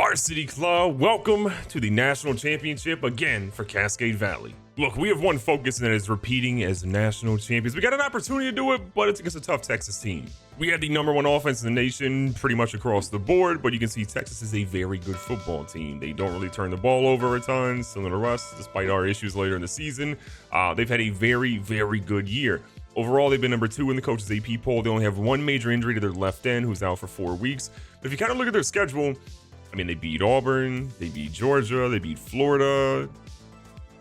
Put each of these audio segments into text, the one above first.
Varsity Club, welcome to the national championship again for Cascade Valley. Look, we have one focus, and that is repeating as national champions. We got an opportunity to do it, but it's against a tough Texas team. We have the #1 offense in the nation pretty much across the board, but you can see Texas is a very good football team. They don't really turn the ball over a ton, similar to us, despite our issues later in the season. They've had a very, very good year. Overall, they've been #2 in the coach's AP poll. They only have one major injury to their left end, who's out for 4 weeks. But if you kind of look at their schedule, I mean, they beat Auburn, they beat Georgia, they beat Florida.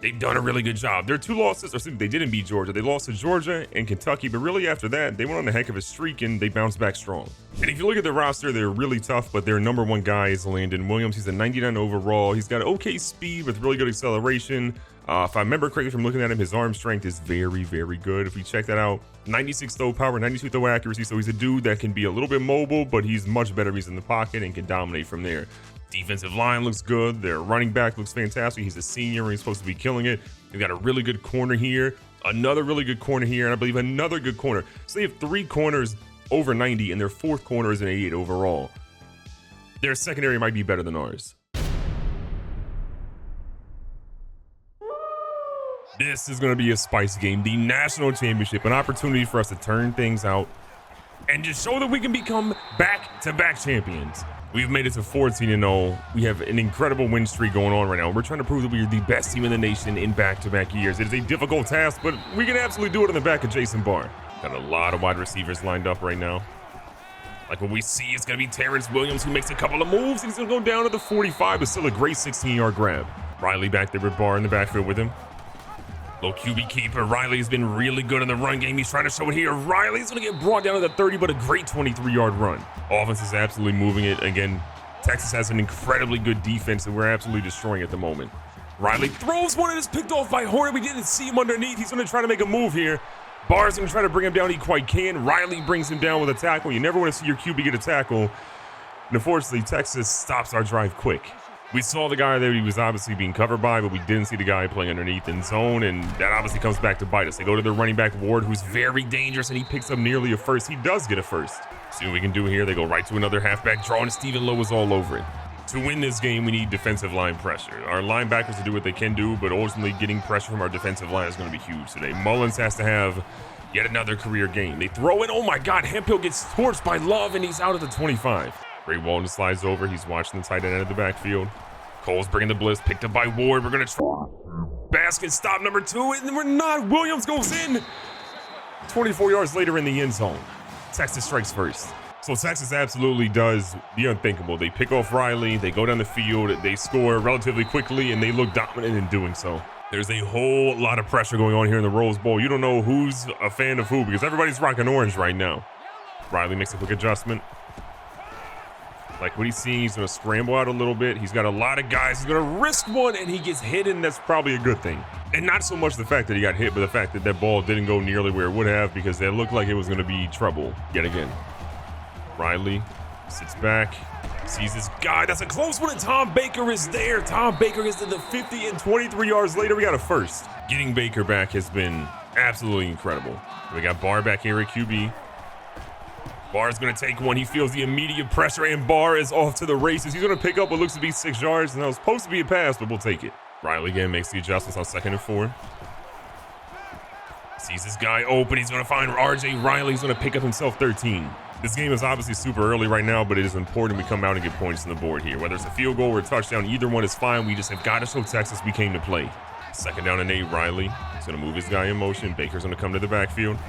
They've done a really good job. Their 2 losses, or they didn't beat Georgia. They lost to Georgia and Kentucky, but really after that, they went on a heck of a streak and they bounced back strong. And if you look at their roster, they're really tough, but their #1 guy is Landon Williams. He's a 99 overall. He's got okay speed with really good acceleration. If I remember correctly from looking at him, his arm strength is very, very good. If we check that out, 96 throw power, 92 throw accuracy. So he's a dude that can be a little bit mobile, but he's much better if he's in the pocket and can dominate from there. Defensive line looks good. Their running back looks fantastic. He's a senior and he's supposed to be killing it. They've got a really good corner here, another really good corner here, and I believe another good corner. So they have 3 corners over 90, and their 4th corner is an 88 overall. Their secondary might be better than ours. This is going to be a spice game, the national championship, an opportunity for us to turn things out and just show that we can become back-to-back champions. We've made it to 14-0. We have an incredible win streak going on right now. We're trying to prove that we are the best team in the nation in back-to-back years. It is a difficult task, but we can absolutely do it on the back of Jason Barr. Got a lot of wide receivers lined up right now. Like what we see is going to be Terrence Williams, who makes a couple of moves. He's going to go down to the 45, but still a great 16-yard grab. Riley back there with Barr in the backfield with him. Low QB keeper. Riley's been really good in the run game. He's trying to show it here. Riley's going to get brought down to the 30, but a great 23-yard run. Offense is absolutely moving it. Again, Texas has an incredibly good defense, and we're absolutely destroying at the moment. Riley throws one and is picked off by Horner. We didn't see him underneath. He's going to try to make a move here. Barr's going to try to bring him down. He quite can. Riley brings him down with a tackle. You never want to see your QB get a tackle. And unfortunately, Texas stops our drive quick. We saw the guy that he was obviously being covered by, but we didn't see the guy playing underneath in zone, and that obviously comes back to bite us. They go to their running back, Ward, who's very dangerous, and he picks up nearly a first. He does get a first. See what we can do here. They go right to another halfback draw, and Stephen Lowe is all over it. To win this game, we need defensive line pressure. Our linebackers to do what they can do, but ultimately getting pressure from our defensive line is going to be huge today. Mullins has to have yet another career game. They throw it. Oh, my God. Hemphill gets torched by Love, and he's out at the 25. Ray Walton slides over. He's watching the tight end of the backfield. Cole's bringing the blitz, picked up by Ward. We're going to try. Basket stop #2, and we're not. Williams goes in. 24 yards later in the end zone. Texas strikes first. So Texas absolutely does the unthinkable. They pick off Riley. They go down the field. They score relatively quickly, and they look dominant in doing so. There's a whole lot of pressure going on here in the Rose Bowl. You don't know who's a fan of who because everybody's rocking orange right now. Riley makes a quick adjustment. Like what he's seeing, he's going to scramble out a little bit. He's got a lot of guys. He's going to risk one, and he gets hit, and that's probably a good thing. And not so much the fact that he got hit, but the fact that that ball didn't go nearly where it would have because it looked like it was going to be trouble yet again. Riley sits back, sees this guy. That's a close one, and Tom Baker is there. Tom Baker gets to the 50, and 23 yards later, we got a first. Getting Baker back has been absolutely incredible. We got Barr back here at QB. Barr's going to take one. He feels the immediate pressure, and Barr is off to the races. He's going to pick up what looks to be 6 yards, and that was supposed to be a pass, but we'll take it. Riley again makes the adjustments on 2nd and 4. Sees this guy open. He's going to find R.J. Riley. He's going to pick up himself 13. This game is obviously super early right now, but it is important we come out and get points on the board here. Whether it's a field goal or a touchdown, either one is fine. We just have got to show Texas we came to play. 2nd down and 8, Riley. He's going to move his guy in motion. Baker's going to come to the backfield.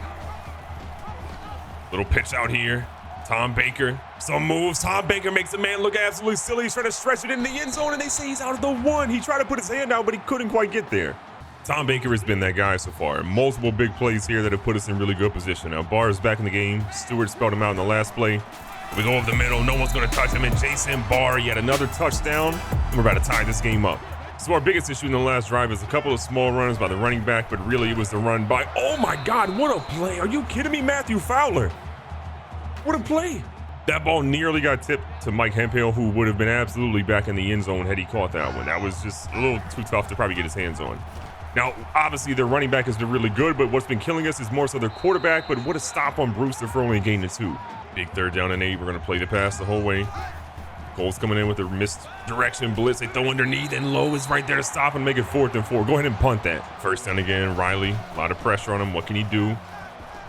Little pitch out here. Tom Baker. Some moves. Tom Baker makes the man look absolutely silly. He's trying to stretch it in the end zone, and they say he's out of the 1. He tried to put his hand out, but he couldn't quite get there. Tom Baker has been that guy so far. Multiple big plays here that have put us in really good position. Now, Barr is back in the game. Stewart spelled him out in the last play. We go over the middle. No one's going to touch him. And Jason Barr, yet another touchdown. And we're about to tie this game up. So our biggest issue in the last drive is a couple of small runs by the running back, but really it was the run by, oh my God, what a play. Are you kidding me, Matthew Fowler? What a play. That ball nearly got tipped to Mike Hemphill, who would have been absolutely back in the end zone had he caught that one. That was just a little too tough to probably get his hands on. Now, obviously, their running back has been really good, but what's been killing us is more so their quarterback, but what a stop on Brewster for only a gain of 2. Big 3rd down and 8. We're going to play the pass the whole way. Cole's coming in with a misdirection blitz. They throw underneath, and Lowe is right there to stop and make it 4th and 4. Go ahead and punt that. First down again. Riley, a lot of pressure on him. What can he do?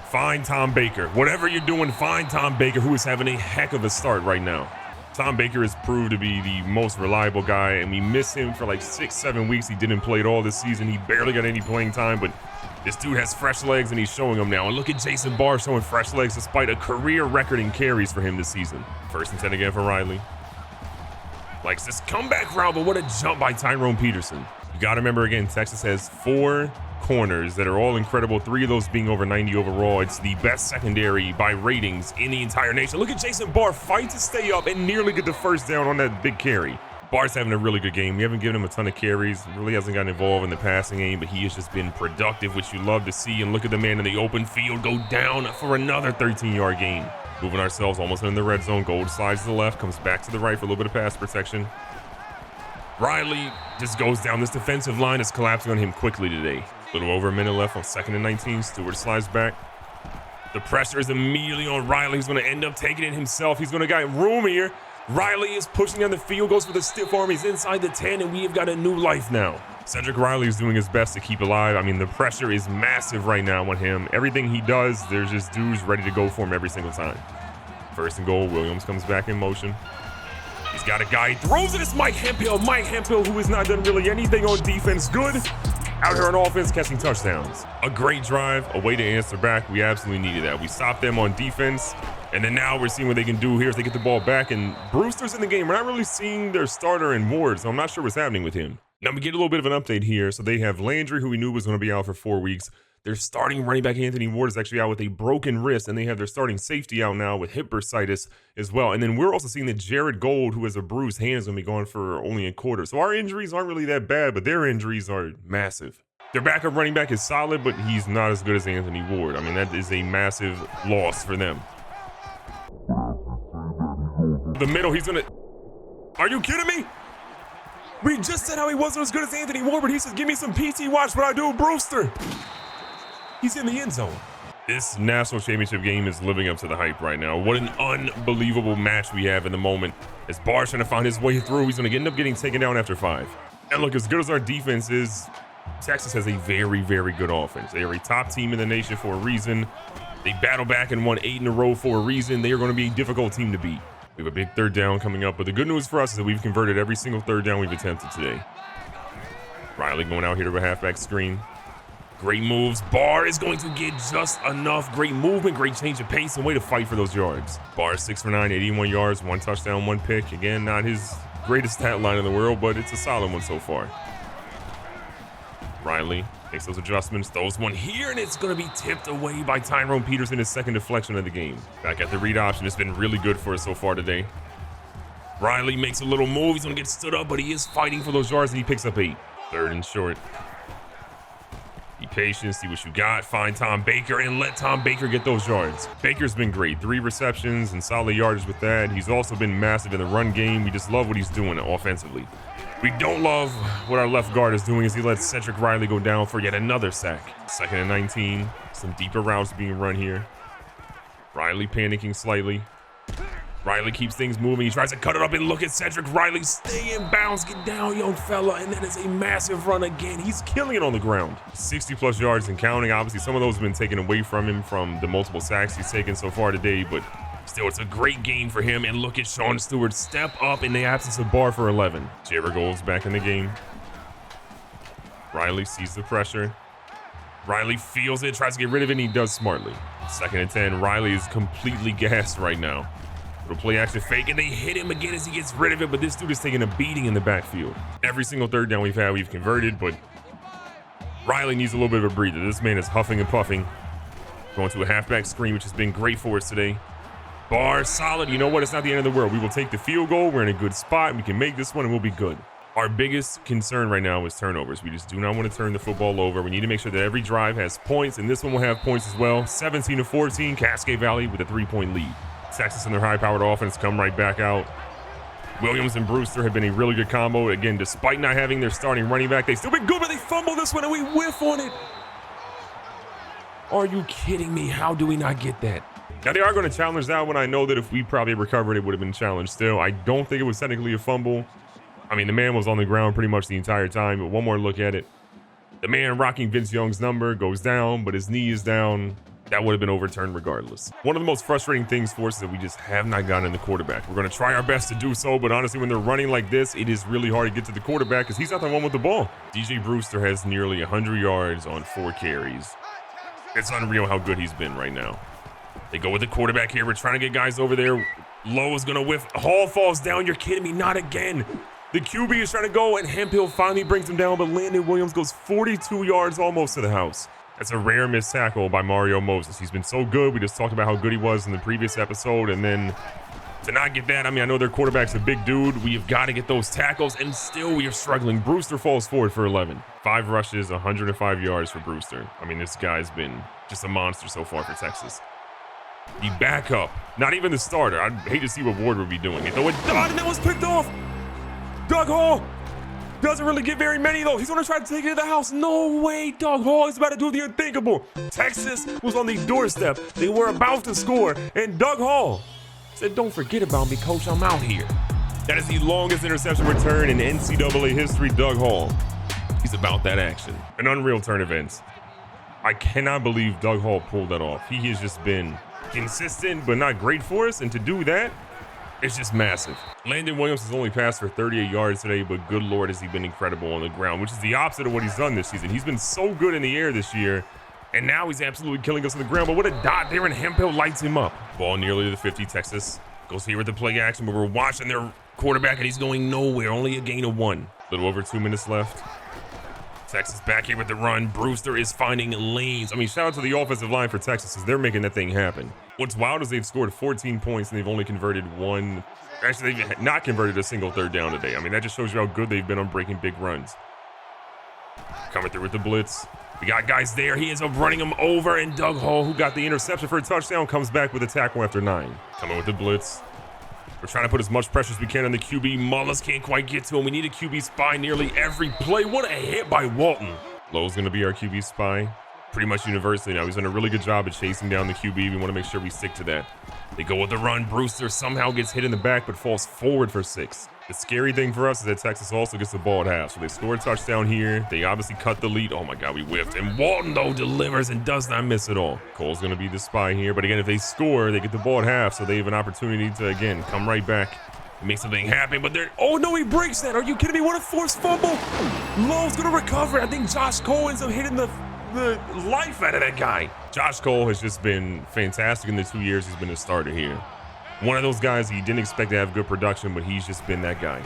Find Tom Baker. Whatever you're doing, find Tom Baker, who is having a heck of a start right now. Tom Baker has proved to be the most reliable guy, and we miss him for like 6-7 weeks. He didn't play at all this season. He barely got any playing time, but this dude has fresh legs, and he's showing them now. And look at Jason Barr showing fresh legs despite a career record in carries for him this season. 1st and 10 again for Riley. Likes this comeback route, but what a jump by Tyrone Peterson. You got to remember, again, Texas has 4 corners that are all incredible, 3 of those being over 90 overall. It's the best secondary by ratings in the entire nation. Look at Jason Barr fight to stay up and nearly get the first down on that big carry. Barr's having a really good game. We haven't given him a ton of carries, really hasn't gotten involved in the passing game, but he has just been productive, which you love to see. And look at the man in the open field go down for another 13-yard gain. Moving ourselves almost in the red zone. Gold slides to the left, comes back to the right for a little bit of pass protection. Riley just goes down. This defensive line is collapsing on him quickly today. A little over a minute left on 2nd and 19. Stewart slides back. The pressure is immediately on Riley. He's going to end up taking it himself. He's going to get room here. Riley is pushing down the field, goes for the stiff arm. He's inside the 10, and we have got a new life now. Cedric Riley is doing his best to keep alive. I mean, the pressure is massive right now on him. Everything he does, there's just dudes ready to go for him every single time. 1st and goal. Williams comes back in motion. He's got a guy. He throws it. It's Mike Hemphill. Mike Hemphill, who has not done really anything on defense. Good. Out here on offense, catching touchdowns. A great drive, a way to answer back. We absolutely needed that. We stopped them on defense, and then now we're seeing what they can do here as they get the ball back. And Brewster's in the game. We're not really seeing their starter in Ward, so I'm not sure what's happening with him. Now we get a little bit of an update here. So they have Landry, who we knew was going to be out for 4 weeks. Their starting running back Anthony Ward is actually out with a broken wrist, and they have their starting safety out now with hip bursitis as well. And then we're also seeing that Jared Gold, who has a bruised hand, is going to be gone for only a quarter. So our injuries aren't really that bad, but their injuries are massive. Their backup running back is solid, but he's not as good as Anthony Ward. I mean, that is a massive loss for them. The middle, he's going to... Are you kidding me? We just said how he wasn't as good as Anthony Ward, but he said, give me some PT, watch what I do, Brewster. He's in the end zone. This national championship game is living up to the hype right now. What an unbelievable match we have in the moment. As Barr's trying to find his way through, he's going to end up getting taken down after 5. And look, as good as our defense is, Texas has a very, very good offense. They are a top team in the nation for a reason. They battle back and won 8 in a row for a reason. They are going to be a difficult team to beat. We have a big 3rd down coming up, but the good news for us is that we've converted every single 3rd down we've attempted today. Riley going out here to a halfback screen. Great moves. Barr is going to get just enough. Great movement, great change of pace, and way to fight for those yards. Barr 6 for 9, 81 yards, 1 touchdown, 1 pick. Again, not his greatest stat line in the world, but it's a solid one so far. Riley makes those adjustments, throws one here, and it's going to be tipped away by Tyrone Peterson, his 2nd deflection of the game. Back at the read option. It's been really good for us so far today. Riley makes a little move. He's going to get stood up, but he is fighting for those yards, and he picks up 8. 3rd and short. Be patient, see what you got. Find Tom Baker and let Tom Baker get those yards. Baker's been great. 3 receptions and solid yardage with that. He's also been massive in the run game. We just love what he's doing offensively. We don't love what our left guard is doing as he lets Cedric Riley go down for yet another sack. 2nd and 19. Some deeper routes being run here. Riley panicking slightly. Riley keeps things moving. He tries to cut it up and look at Cedric Riley. Stay in bounds. Get down, young fella. And that is a massive run again. He's killing it on the ground. 60-plus yards and counting. Obviously, some of those have been taken away from him from the multiple sacks he's taken so far today. But still, it's a great game for him. And look at Sean Stewart step up in the absence of Barr for 11. Jared Gold's back in the game. Riley sees the pressure. Riley feels it, tries to get rid of it, and he does smartly. 2nd and 10. Riley is completely gassed right now. Little play action fake, and they hit him again as he gets rid of it, but this dude is taking a beating in the backfield. Every single 3rd down we've had, we've converted, but Riley needs a little bit of a breather. This man is huffing and puffing. Going to a halfback screen, which has been great for us today. Barr, solid. You know what? It's not the end of the world. We will take the field goal. We're in a good spot. We can make this one, and we'll be good. Our biggest concern right now is turnovers. We just do not want to turn the football over. We need to make sure that every drive has points, and this one will have points as well. 17-14, Cascade Valley with a 3-point lead. Texas and their high-powered offense come right back out. Williams and Brewster have been a really good combo. Again, despite not having their starting running back, they've still been good, but they fumble this one, and we whiff on it. Are you kidding me? How do we not get that? Now, they are going to challenge that one. I know that if we probably recovered, it would have been challenged still. I don't think it was technically a fumble. I mean, the man was on the ground pretty much the entire time, but one more look at it. The man rocking Vince Young's number goes down, but his knee is down. That would have been overturned regardless. One of the most frustrating things for us is that we just have not gotten the quarterback. We're going to try our best to do so, but honestly, when they're running like this, it is really hard to get to the quarterback because he's not the one with the ball. DJ Brewster has nearly 100 yards on 4 carries. It's unreal how good he's been right now. They go with the quarterback here. We're trying to get guys over there. Lowe is going to whiff. Hall falls down. You're kidding me. Not again. The QB is trying to go, and Hemphill finally brings him down, but Landon Williams goes 42 yards almost to the house. That's a rare missed tackle by Mario Moses. He's been so good. We just talked about how good he was in the previous episode, and then to not get that, I mean, I know their quarterback's a big dude. We have got to get those tackles, and still we are struggling. Brewster falls forward for 11. 5 rushes, 105 yards for Brewster. I mean, this guy's been just a monster so far for Texas. The backup, not even the starter. I'd hate to see what Ward would be doing. And that was picked off. Doug Hall doesn't really get very many, though. He's going to try to take it to the house. No way. Doug Hall is about to do the unthinkable. Texas was on the doorstep. They were about to score, and Doug Hall said, "Don't forget about me, coach. I'm out here." That is the longest interception return in NCAA history. Doug Hall, he's about that action. An unreal turn of events. I cannot believe Doug Hall pulled that off. He has just been consistent, but not great for us, and to do that, it's just massive. Landon Williams has only passed for 38 yards today, but good Lord, has he been incredible on the ground, which is the opposite of what he's done this season. He's been so good in the air this year, and now he's absolutely killing us on the ground. But what a dot there, and Hemphill lights him up. Ball nearly to the 50. Texas goes here with the play action, but we're watching their quarterback, and he's going nowhere. Only a gain of 1. A little over 2 minutes left. Texas back here with the run. Brewster is finding lanes. I mean, shout out to the offensive line for Texas as they're making that thing happen. What's wild is they've scored 14 points and they've only converted 1. Actually, they've not converted a single 3rd down today. I mean, that just shows you how good they've been on breaking big runs. Coming through with the blitz. We got guys there. He ends up running them over, and Doug Hall, who got the interception for a touchdown, comes back with a tackle after 9. Coming with the blitz. We're trying to put as much pressure as we can on the QB. Mullis can't quite get to him. We need a QB spy nearly every play. What a hit by Walton. Lowe's going to be our QB spy pretty much universally now. He's done a really good job at chasing down the QB. We want to make sure we stick to that. They go with the run. Brewster somehow gets hit in the back but falls forward for 6. The scary thing for us is that Texas also gets the ball at half. So they score a touchdown here. They obviously cut the lead. Oh my God, we whiffed. And Walton, though, delivers and does not miss at all. Cole's going to be the spy here. But again, if they score, they get the ball at half. So they have an opportunity to, again, come right back and make something happen. But they're, oh no, he breaks that. Are you kidding me? What a forced fumble. Lowe's going to recover. I think Josh Cole ends up hitting the life out of that guy. Josh Cole has just been fantastic in the 2 years he's been a starter here. One of those guys you didn't expect to have good production, but he's just been that guy.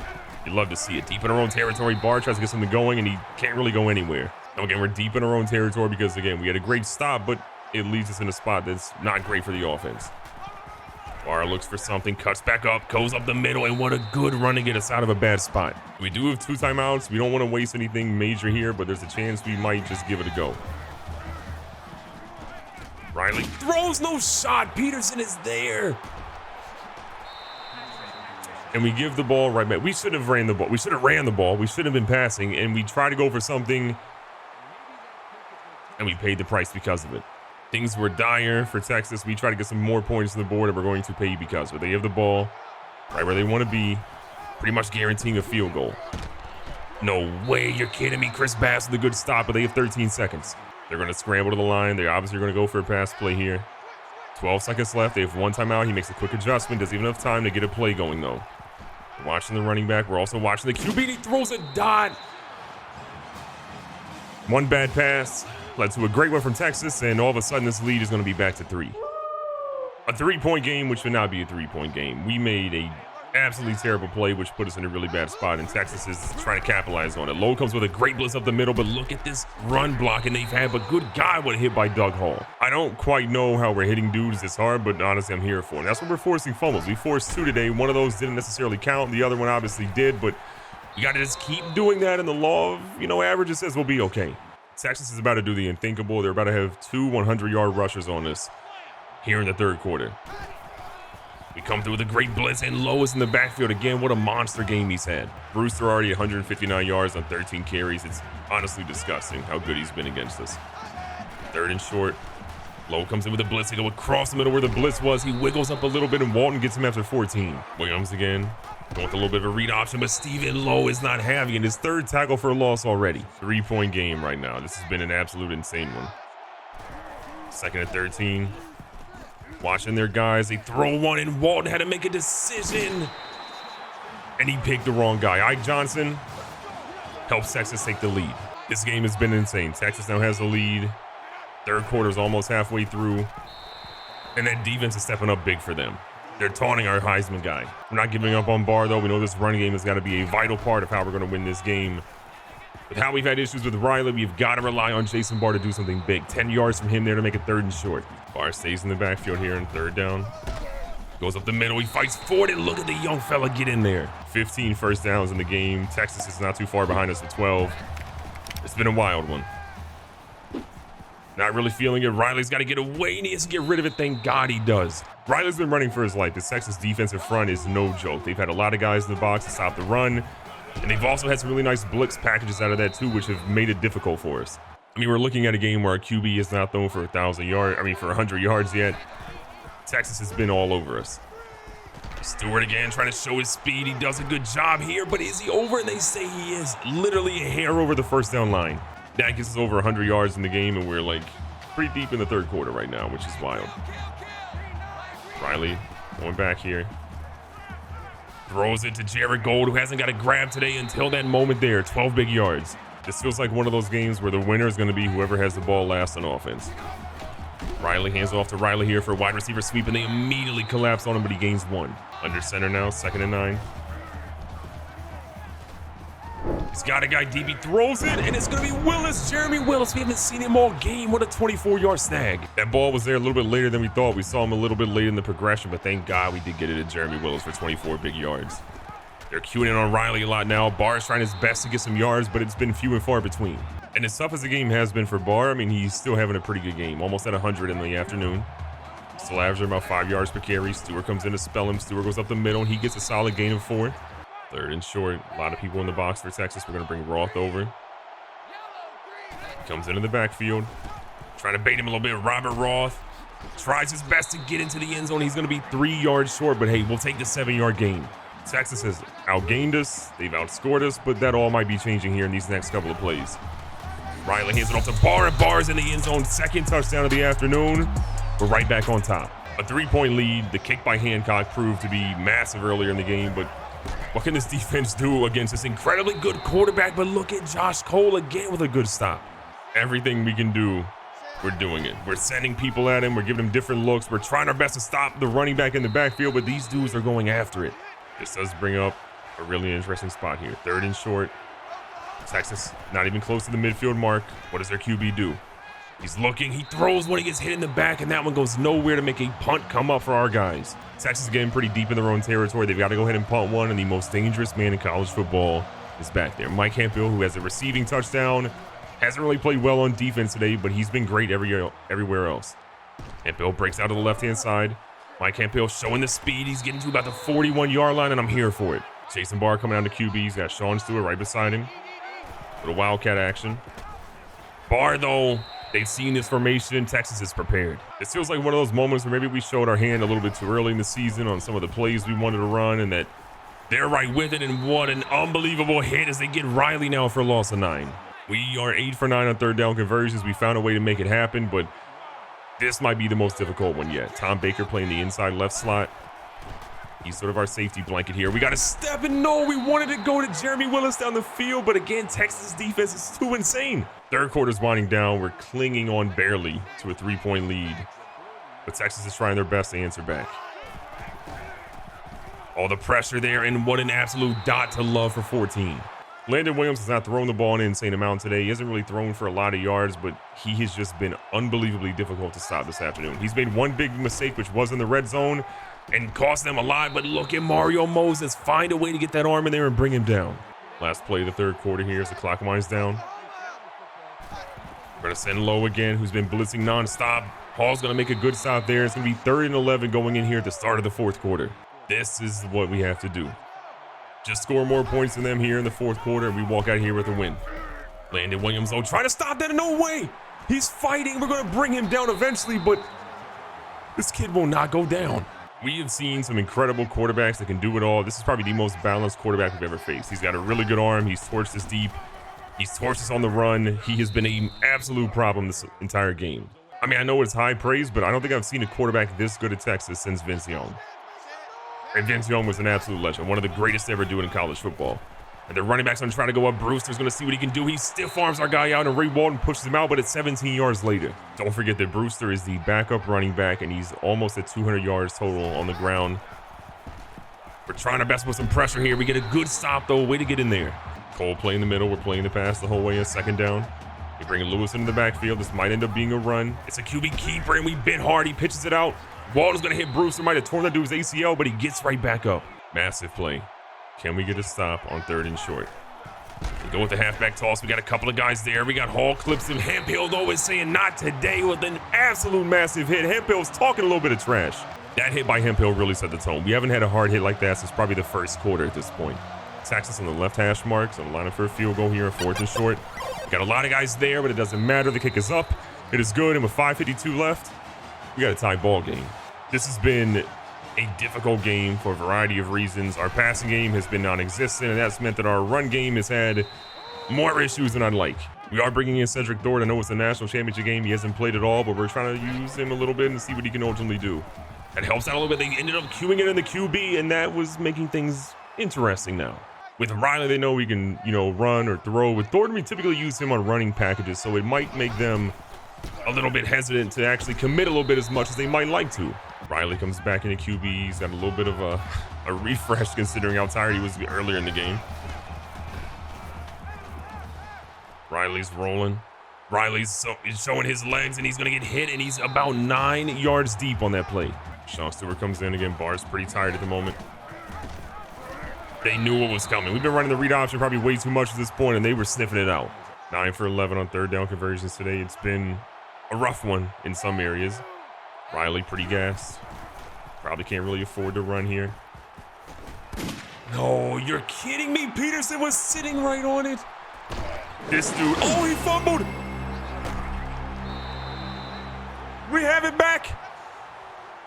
You love to see it. Deep in our own territory, Barr tries to get something going, and he can't really go anywhere. Now, again, we're deep in our own territory because, again, we had a great stop, but it leaves us in a spot that's not great for the offense. Barr looks for something, cuts back up, goes up the middle, and what a good run to get us out of a bad spot. We do have 2 timeouts. We don't want to waste anything major here, but there's a chance we might just give it a go. Riley throws no shot. Peterson is there. And we give the ball right back. We should have ran the ball. We should have ran the ball. We should have been passing, and we try to go for something, and we paid the price because of it. Things were dire for Texas. We try to get some more points on the board, and we're going to pay because of it. They have the ball right where they want to be, pretty much guaranteeing a field goal. No way, you're kidding me. Chris Bass with a good stop, but they have 13 seconds. They're going to scramble to the line. They're obviously going to go for a pass play here. 12 seconds left. They have 1 timeout. He makes a quick adjustment. Doesn't even have time to get a play going, though. We're watching the running back. We're also watching the QB. He throws a dot. 1 bad pass led to a great one from Texas, and all of a sudden this lead is going to be back to 3. A 3-point game, which should not be a 3-point game. We made a absolutely terrible play, which put us in a really bad spot, and Texas is trying to capitalize on it. Lowe comes with a great blitz up the middle, but look at this run blocking they've had. But good God, what a hit by Doug Hall. I don't quite know how we're hitting dudes this hard, but honestly, I'm here for it. And that's what we're forcing fumbles. We forced 2 today. One of those didn't necessarily count. The other one obviously did, but you got to just keep doing that, and the law of, averages says we'll be okay. Texas is about to do the unthinkable. They're about to have 2 100-yard rushers on us here in the 3rd quarter. We come through with a great blitz, and Lowe is in the backfield again. What a monster game he's had. Brewster already 159 yards on 13 carries. It's honestly disgusting how good he's been against us. 3rd and short. Lowe comes in with a blitz. They go across the middle where the blitz was. He wiggles up a little bit, and Walton gets him after 14. Williams again, going with a little bit of a read option, but Stephen Lowe is not having it. His third tackle for a loss already. 3-point game right now. This has been an absolute insane one. 2nd and 13. Watching their guys. They throw one, and Walton had to make a decision. And he picked the wrong guy. Ike Johnson helps Texas take the lead. This game has been insane. Texas now has the lead. Third quarter is almost halfway through. And that defense is stepping up big for them. They're taunting our Heisman guy. We're not giving up on Barr, though. We know this run game has got to be a vital part of how we're going to win this game. With how we've had issues with Riley, we've got to rely on Jason Barr to do something big. 10 yards from him there to make it 3rd and short. Barr stays in the backfield here in 3rd down. Goes up the middle. He fights for it, and look at the young fella get in there. 15 first downs in the game. Texas is not too far behind us with 12. It's been a wild one. Not really feeling it. Riley's got to get away, and he has to get rid of it. Thank God he does. Riley's been running for his life. This Texas defensive front is no joke. They've had a lot of guys in the box to stop the run, and they've also had some really nice blitz packages out of that too, which have made it difficult for us. I mean, we're looking at a game where our QB is not thrown for 1,000 yards. I mean, for 100 yards yet. Texas has been all over us. Stewart again trying to show his speed. He does a good job here, but is he over? And they say he is. Literally a hair over the first down line. That gets us over 100 yards in the game, and we're like pretty deep in the 3rd quarter right now, which is wild. Riley going back here. Throws it to Jared Gold, who hasn't got a grab today until that moment there. 12 big yards. This feels like one of those games where the winner is going to be whoever has the ball last on offense. Riley hands off to Riley here for a wide receiver sweep, and they immediately collapse on him, but he gains 1. Under center now, 2nd and 9. He's got a guy deep. He throws it, and it's going to be Willis, Jeremy Willis. We haven't seen him all game. What a 24-yard snag. That ball was there a little bit later than we thought. We saw him a little bit late in the progression, but thank God we did get it to Jeremy Willis for 24 big yards. They're queuing in on Riley a lot now. Barr's trying his best to get some yards, but it's been few and far between. And as tough as the game has been for Barr, I mean, he's still having a pretty good game. Almost at 100 in the afternoon. Still averaging about 5 yards per carry. Stewart comes in to spell him. Stewart goes up the middle, and he gets a solid gain of 4. 3rd and short. A lot of people in the box for Texas. We're going to bring Roth over. He comes into the backfield. Trying to bait him a little bit. Robert Roth tries his best to get into the end zone. He's going to be 3 yards short, but hey, we'll take the 7-yard gain. Texas has outgained us. They've outscored us, but that all might be changing here in these next couple of plays. Riley hands it off to Barr, and Barr's in the end zone. 2nd touchdown of the afternoon. We're right back on top. A 3-point lead. The kick by Hancock proved to be massive earlier in the game, but what can this defense do against this incredibly good quarterback? But look at Josh Cole again with a good stop. Everything we can do, we're doing it. We're sending people at him. We're giving him different looks. We're trying our best to stop the running back in the backfield, but these dudes are going after it. This does bring up a really interesting spot here. 3rd and short. Texas not even close to the midfield mark. What does their QB do? He's looking. He throws when he gets hit in the back, and that one goes nowhere to make a punt come up for our guys. Texas is getting pretty deep in their own territory. They've got to go ahead and punt one, and the most dangerous man in college football is back there. Mike Hemphill, who has a receiving touchdown, hasn't really played well on defense today, but he's been great everywhere else. Hemphill breaks out to the left-hand side. Mike Hemphill showing the speed. He's getting to about the 41-yard line, and I'm here for it. Jason Barr coming down to QB. He's got Sean Stewart right beside him. Little wildcat action. Barr, though, they've seen this formation. Texas is prepared. This feels like one of those moments where maybe we showed our hand a little bit too early in the season on some of the plays we wanted to run, and that they're right with it. And what an unbelievable hit as they get Riley now for a loss of 9. We are 8 for 9 on 3rd down conversions. We found a way to make it happen, but this might be the most difficult one yet. Tom Baker playing the inside left slot. He's sort of our safety blanket here. We got to step and no, we wanted to go to Jeremy Willis down the field, but again, Texas defense is too insane. 3rd quarter's winding down. We're clinging on barely to a 3-point lead, but Texas is trying their best to answer back. All the pressure there, and what an absolute dot to love for 14. Landon Williams has not thrown the ball an insane amount today. He hasn't really thrown for a lot of yards, but he has just been unbelievably difficult to stop this afternoon. He's made one big mistake, which was in the red zone, and cost them a lot, but look at Mario Moses. Find a way to get that arm in there and bring him down. Last play of the 3rd quarter here as the clock winds down. We're going to send Lowe again, who's been blitzing nonstop. Hall's going to make a good stop there. It's going to be 3rd and 11 going in here at the start of the 4th quarter. This is what we have to do. Just score more points than them here in the 4th quarter, and we walk out here with a win. Landon Williams, though, trying to stop that. No way. He's fighting. We're going to bring him down eventually, but this kid will not go down. We have seen some incredible quarterbacks that can do it all. This is probably the most balanced quarterback we've ever faced. He's got a really good arm. He's torched us deep. He's torched us on the run. He has been an absolute problem this entire game. I mean, I know it's high praise, but I don't think I've seen a quarterback this good at Texas since Vince Young. And Vince Young was an absolute legend, one of the greatest to ever do it in college football. And the running back's going to try to go up. Brewster's going to see what he can do. He stiff arms our guy out, and Ray Walton pushes him out, but it's 17 yards later. Don't forget that Brewster is the backup running back, and he's almost at 200 yards total on the ground. We're trying our best to put some pressure here. We get a good stop, though. Way to get in there. Cole play in the middle. We're playing the pass the whole way. A second down. We bring Lewis into the backfield. This might end up being a run. It's a QB keeper, and we bit hard. He pitches it out. Walton's going to hit Brewster. Might have torn that dude's ACL, but he gets right back up. Massive play. Can we get a stop on 3rd and short? We go with the halfback toss. We got a couple of guys there. We got Hall clips him. Hemphill, though, is saying not today with an absolute massive hit. Hemphill's talking a little bit of trash. That hit by Hemphill really set the tone. We haven't had a hard hit like that since probably the first quarter at this point. Texas on the left hash mark, so line up for a field goal here on 4th and short. We got a lot of guys there, but it doesn't matter. The kick is up. It is good, and with 5:52 left, we got a tie ball game. This has been a difficult game for a variety of reasons. Our passing game has been non-existent, and that's meant that our run game has had more issues than I'd like. We are bringing in Cedric Thornton. I know it's a national championship game. He hasn't played at all, but we're trying to use him a little bit and see what he can ultimately do. That helps out a little bit. They ended up queuing it in the QB, and that was making things interesting now. With Riley, they know we can, run or throw. With Thornton, we typically use him on running packages, so it might make them a little bit hesitant to actually commit a little bit as much as they might like to. Riley comes back into QB. He's got a little bit of a refresh considering how tired he was earlier in the game. Riley's rolling. Riley's showing his legs, and he's going to get hit, and he's about 9 yards deep on that play. Sean Stewart comes in again. Barr's pretty tired at the moment. They knew what was coming. We've been running the read option probably way too much at this point, and they were sniffing it out. 9 for 11 on 3rd down conversions today. It's been a rough one in some areas. Riley pretty gassed. Probably can't really afford to run here. No, you're kidding me. Peterson was sitting right on it. This dude, oh, he fumbled. We have it back.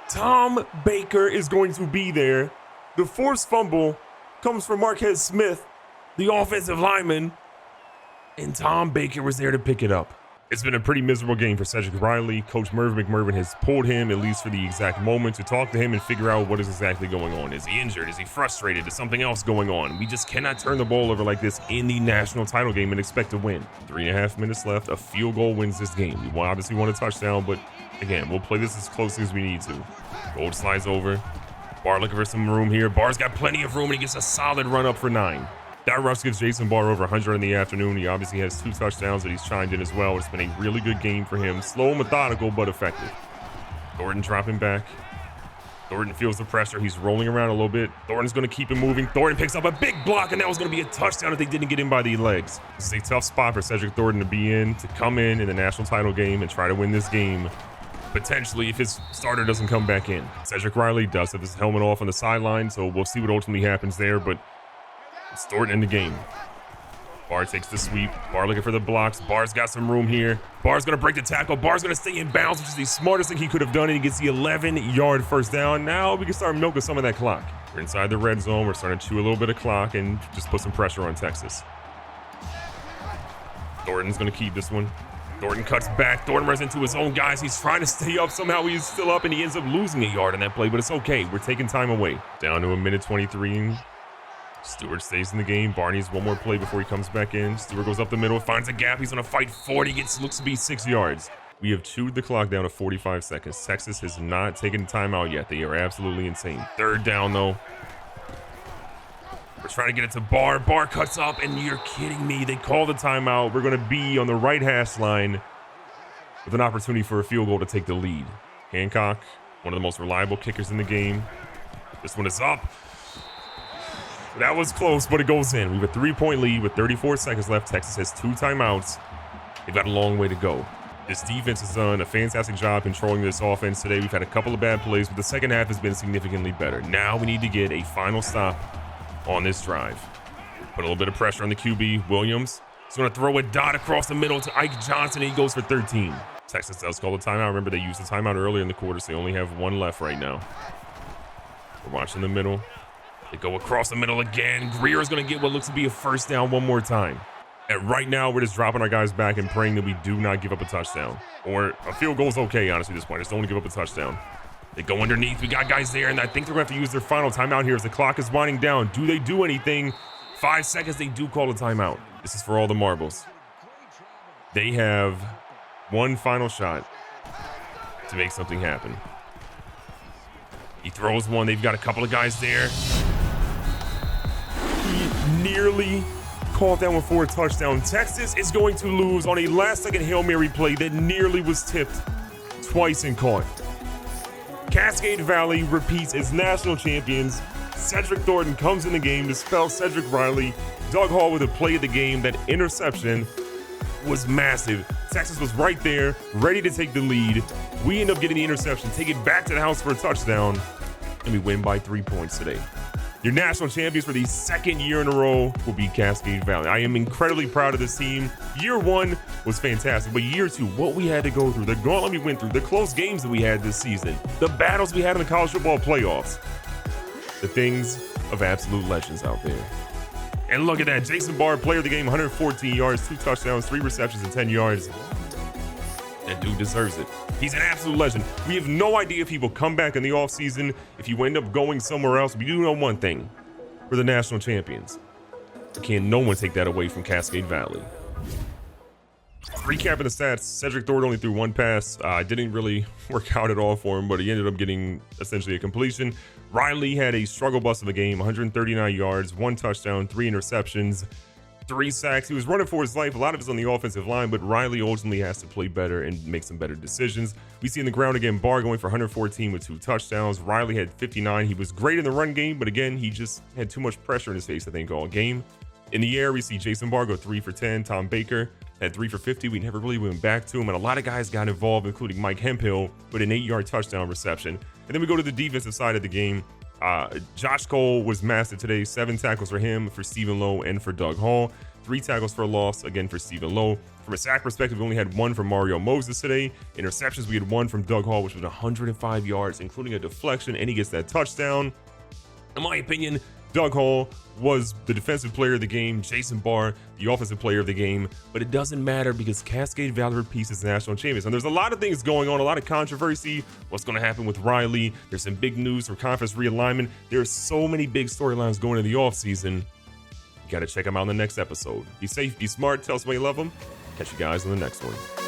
Tom Baker is going to be there. The forced fumble comes from Marquez Smith, the offensive lineman, and Tom Baker was there to pick it up. It's been a pretty miserable game for Cedric Riley. Coach Mervin McMervin has pulled him, at least for the exact moment, to talk to him and figure out what is exactly going on. Is he injured? Is he frustrated? Is something else going on? We just cannot turn the ball over like this in the national title game and expect to win. 3.5 minutes left. A field goal wins this game. We obviously want a touchdown, but again, we'll play this as closely as we need to. Gold slides over. Barr looking for some room here. Barr's got plenty of room, and he gets a solid run up for 9. That rush gives Jason Barr over 100 in the afternoon. He obviously has 2 touchdowns that he's chimed in as well. It's been a really good game for him. Slow, methodical, but effective. Thornton dropping back. Thornton feels the pressure. He's rolling around a little bit. Thornton's going to keep him moving. Thornton picks up a big block, and that was going to be a touchdown if they didn't get in by the legs. This is a tough spot for Cedric Thornton to be in, to come in the national title game and try to win this game, potentially, if his starter doesn't come back in. Cedric Riley does have his helmet off on the sideline, so we'll see what ultimately happens there, but it's Thornton in the game. Barr takes the sweep. Barr looking for the blocks. Barr's got some room here. Barr's going to break the tackle. Barr's going to stay in bounds, which is the smartest thing he could have done, and he gets the 11-yard first down. Now we can start milking some of that clock. We're inside the red zone. We're starting to chew a little bit of clock and just put some pressure on Texas. Thornton's going to keep this one. Thornton cuts back. Thornton runs into his own guys. He's trying to stay up. Somehow he's still up, and he ends up losing a yard on that play, but it's okay. We're taking time away. Down to 1:23. Stewart stays in the game. Barr needs one more play before he comes back in. Stewart goes up the middle, finds a gap. He's going to fight 40. Looks to be 6 yards. We have chewed the clock down to 45 seconds. Texas has not taken timeout yet. They are absolutely insane. 3rd down, though. We're trying to get it to Barr. Barr cuts up, and you're kidding me. They call the timeout. We're going to be on the right hash line with an opportunity for a field goal to take the lead. Hancock, one of the most reliable kickers in the game. This one is up. That was close, but it goes in. We have a 3-point lead with 34 seconds left. Texas has 2 timeouts. They've got a long way to go. This defense has done a fantastic job controlling this offense today. We've had a couple of bad plays, but the second half has been significantly better. Now we need to get a final stop on this drive. Put a little bit of pressure on the QB. Williams He's going to throw a dot across the middle to Ike Johnson, and he goes for 13. Texas does call the timeout. Remember, they used the timeout earlier in the quarter, so they only have one left right now. We're watching the middle. They go across the middle again. Greer is going to get what looks to be a first down one more time. And right now, we're just dropping our guys back and praying that we do not give up a touchdown. Or a field goal is okay, honestly, at this point. Just don't want to give up a touchdown. They go underneath. We got guys there, and I think they're going to have to use their final timeout here as the clock is winding down. Do they do anything? 5 seconds, they do call a timeout. This is for all the marbles. They have one final shot to make something happen. He throws one. They've got a couple of guys there. He nearly caught that one for a touchdown. Texas is going to lose on a last-second Hail Mary play that nearly was tipped twice and caught. Cascade Valley repeats as national champions. Cedric Thornton comes in the game to spell Cedric Riley. Doug Hall with a play of the game. That interception was massive. Texas was right there, ready to take the lead. We end up getting the interception, take it back to the house for a touchdown, and we win by 3 points today. Your national champions for the second year in a row will be Cascade Valley. I am incredibly proud of this team. Year one was fantastic, but year two, what we had to go through, the gauntlet we went through, the close games that we had this season, the battles we had in the college football playoffs, the things of absolute legends out there. And look at that, Jason Barr, player of the game, 114 yards, 2 touchdowns, 3 receptions, and 10 yards. That dude deserves it. He's an absolute legend. We have no idea if he will come back in the offseason, if he will end up going somewhere else. We do know one thing. We're the national champions. Can no one take that away from Cascade Valley. Recapping the stats, Cedric Thornton only threw 1 pass. Didn't really work out at all for him, but he ended up getting essentially a completion. Riley had a struggle bus of a game, 139 yards, 1 touchdown, 3 interceptions, 3 sacks. He was running for his life. A lot of it's on the offensive line, but Riley ultimately has to play better and make some better decisions. We see in the ground again, Barr going for 114 with 2 touchdowns. Riley had 59. He was great in the run game, but again, he just had too much pressure in his face, I think, all game. In the air, we see Jason Barr go 3 for 10. Tom Baker had 3 for 50. We never really went back to him, and a lot of guys got involved, including Mike Hemphill with an 8-yard touchdown reception. And then we go to the defensive side of the game. Josh Cole was massive today. 7 tackles for him, for Stephen Lowe, and for Doug Hall. 3 tackles for a loss, again for Stephen Lowe. From a sack perspective, we only had 1 from Mario Moses today. Interceptions, we had 1 from Doug Hall, which was 105 yards, including a deflection, and he gets that touchdown. In my opinion, Doug Hall was the defensive player of the game, Jason Barr, the offensive player of the game, but it doesn't matter because Cascade Valley repeats as national champions. And there's a lot of things going on, a lot of controversy. What's going to happen with Riley? There's some big news for conference realignment. There's so many big storylines going into the offseason. You got to check them out in the next episode. Be safe, be smart, tell us why you love them. Catch you guys on the next one.